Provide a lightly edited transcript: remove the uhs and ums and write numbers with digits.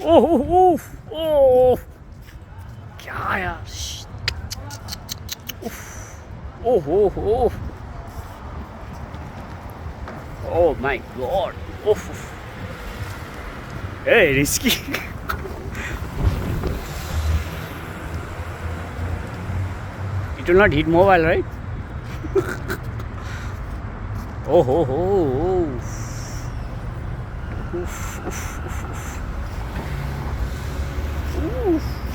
Oh, oh, oh, क्या यार. Oh, oh, oh. Oh my god. Oh. Hey, risky. It will not hit mobile, right? Oh, oh, oh, oh. Oof, oof, oof, oof. Oof.